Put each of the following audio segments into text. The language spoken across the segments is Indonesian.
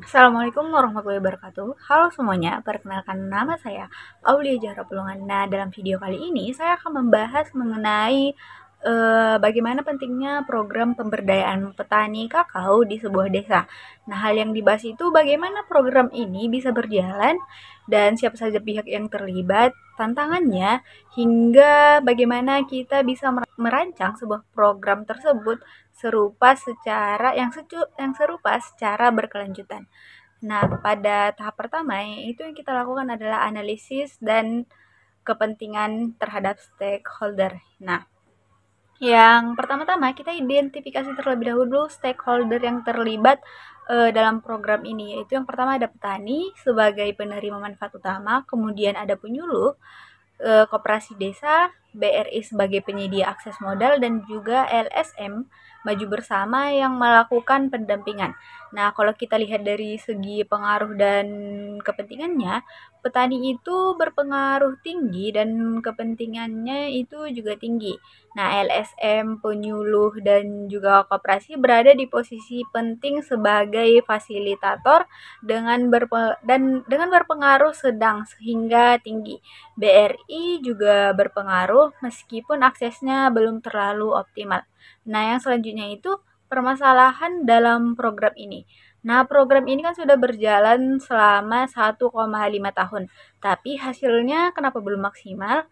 Assalamualaikum warahmatullahi wabarakatuh. Halo semuanya, perkenalkan nama saya Aulia Zahra Pulungan. Nah, dalam video kali ini saya akan membahas mengenai bagaimana pentingnya program pemberdayaan petani kakao di sebuah desa. Nah, hal yang dibahas itu bagaimana program ini bisa berjalan dan siapa saja pihak yang terlibat, tantangannya, hingga bagaimana kita bisa merancang sebuah program tersebut yang serupa secara berkelanjutan. Nah, pada tahap pertama itu yang kita lakukan adalah analisis dan kepentingan terhadap stakeholder. Nah, yang pertama-tama kita identifikasi terlebih dahulu stakeholder yang terlibat dalam program ini, yaitu yang pertama ada petani sebagai penerima manfaat utama, kemudian ada penyuluh, koperasi desa, BRI sebagai penyedia akses modal, dan juga LSM maju bersama yang melakukan pendampingan. Nah, kalau kita lihat dari segi pengaruh dan kepentingannya, petani itu berpengaruh tinggi dan kepentingannya itu juga tinggi. Nah, LSM, penyuluh, dan juga koperasi berada di posisi penting sebagai fasilitator dengan berpengaruh sedang sehingga tinggi. BRI juga berpengaruh meskipun aksesnya belum terlalu optimal. Nah, yang selanjutnya itu permasalahan dalam program ini. Nah, program ini kan sudah berjalan selama 1,5 tahun, tapi hasilnya kenapa belum maksimal?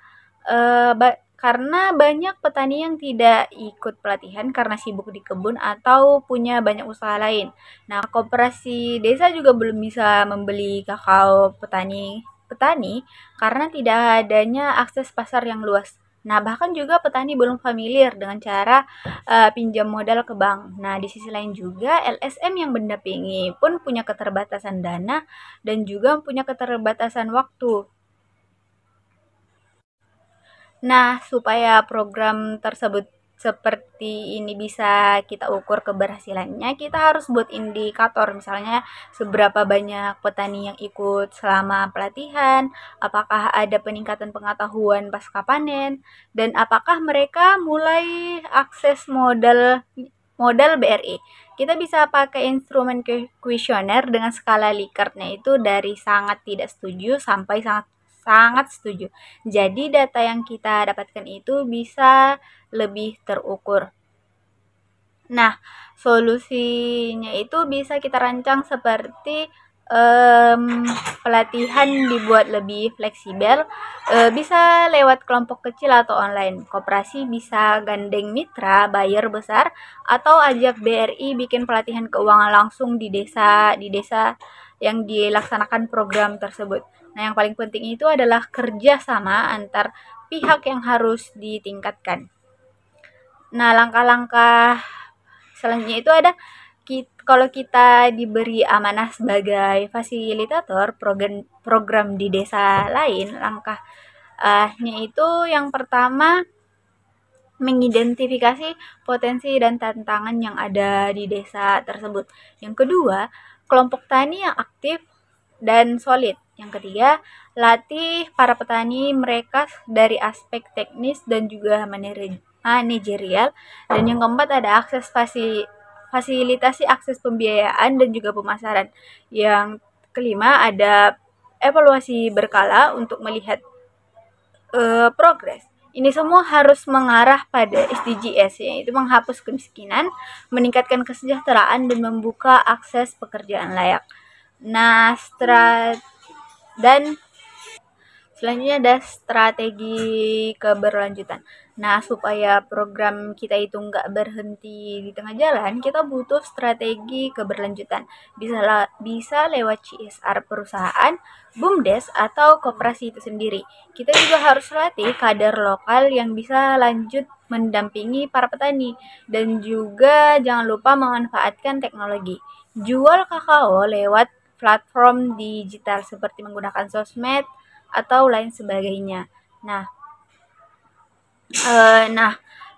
Karena banyak petani yang tidak ikut pelatihan karena sibuk di kebun atau punya banyak usaha lain. Nah, koperasi desa juga belum bisa membeli kakao petani karena tidak adanya akses pasar yang luas. Nah, bahkan juga petani belum familiar dengan cara pinjam modal ke bank. Nah, di sisi lain juga LSM yang mendampingi pun punya keterbatasan dana dan juga punya keterbatasan waktu. Nah, supaya program tersebut seperti ini bisa kita ukur keberhasilannya, kita harus buat indikator, misalnya seberapa banyak petani yang ikut selama pelatihan, apakah ada peningkatan pengetahuan pasca panen, dan apakah mereka mulai akses modal modal BRI. Kita bisa pakai instrumen kuesioner dengan skala Likert-nya itu dari sangat tidak setuju sampai sangat sangat setuju. Jadi data yang kita dapatkan itu bisa lebih terukur. Nah, solusinya itu bisa kita rancang seperti pelatihan dibuat lebih fleksibel, bisa lewat kelompok kecil atau online. Koperasi bisa gandeng mitra, buyer besar, atau ajak BRI bikin pelatihan keuangan langsung di desa yang dilaksanakan program tersebut. Nah, yang paling penting itu adalah kerjasama antar pihak yang harus ditingkatkan. Nah, langkah-langkah selanjutnya itu ada kalau kita diberi amanah sebagai fasilitator program di desa lain, langkahnya itu yang pertama mengidentifikasi potensi dan tantangan yang ada di desa tersebut. Yang kedua, kelompok tani yang aktif dan solid. Yang ketiga, latih para petani mereka dari aspek teknis dan juga manajerial. Dan yang keempat ada fasilitasi akses pembiayaan dan juga pemasaran. Yang kelima ada evaluasi berkala untuk melihat progres. Ini semua harus mengarah pada SDGs, yaitu menghapus kemiskinan, meningkatkan kesejahteraan, dan membuka akses pekerjaan layak. Nah, dan selanjutnya ada strategi keberlanjutan. Nah, supaya program kita itu nggak berhenti di tengah jalan, kita butuh strategi keberlanjutan. Bisa lewat CSR perusahaan, BUMDes, atau koperasi itu sendiri. Kita juga harus latih kader lokal yang bisa lanjut mendampingi para petani. Dan juga jangan lupa memanfaatkan teknologi. Jual kakao lewat platform digital seperti menggunakan sosmed atau lain sebagainya. Nah,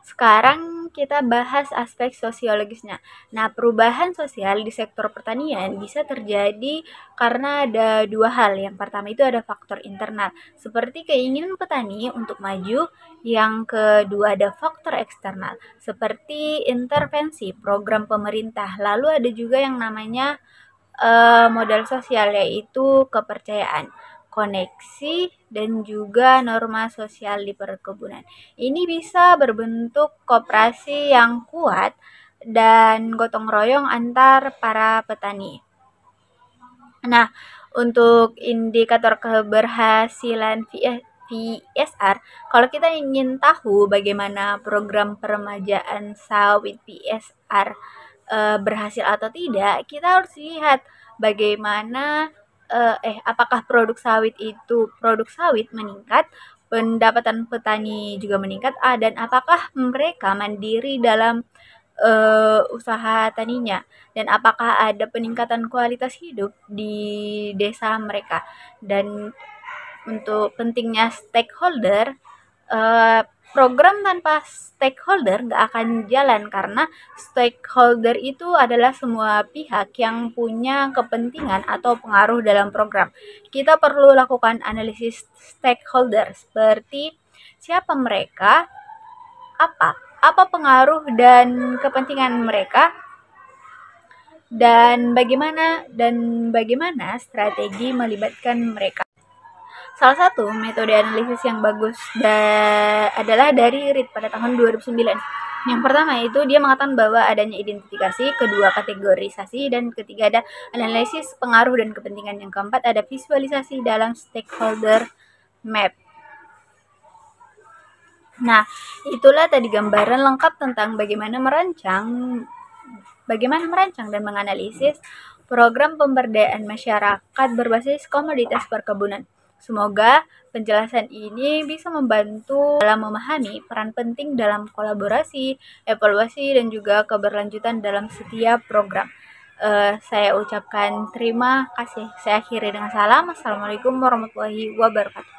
sekarang kita bahas aspek sosiologisnya. Nah, perubahan sosial di sektor pertanian bisa terjadi karena ada dua hal. Yang pertama itu ada faktor internal, seperti keinginan petani untuk maju. Yang kedua ada faktor eksternal, seperti intervensi program pemerintah. Lalu ada juga yang namanya modal sosial, yaitu kepercayaan, koneksi, dan juga norma sosial di perkebunan. Ini bisa berbentuk koperasi yang kuat dan gotong royong antar para petani. Nah, untuk indikator keberhasilan PSR, kalau kita ingin tahu bagaimana program peremajaan sawit PSR berhasil atau tidak, kita harus lihat bagaimana apakah produk sawit meningkat, pendapatan petani juga meningkat, dan apakah mereka mandiri dalam usaha taninya, dan apakah ada peningkatan kualitas hidup di desa mereka. Dan untuk pentingnya stakeholder, program tanpa stakeholder nggak akan jalan, karena stakeholder itu adalah semua pihak yang punya kepentingan atau pengaruh dalam program. Kita perlu lakukan analisis stakeholder, seperti siapa mereka, apa pengaruh dan kepentingan mereka, dan bagaimana strategi melibatkan mereka. Salah satu metode analisis yang bagus adalah dari Reed pada tahun 2009. Yang pertama itu dia mengatakan bahwa adanya identifikasi, kedua kategorisasi, dan ketiga ada analisis pengaruh dan kepentingan. Yang keempat ada visualisasi dalam stakeholder map. Nah, itulah tadi gambaran lengkap tentang bagaimana merancang dan menganalisis program pemberdayaan masyarakat berbasis komoditas perkebunan. Semoga penjelasan ini bisa membantu dalam memahami peran penting dalam kolaborasi, evaluasi, dan juga keberlanjutan dalam setiap program. Saya ucapkan terima kasih. Saya akhiri dengan salam. Assalamualaikum warahmatullahi wabarakatuh.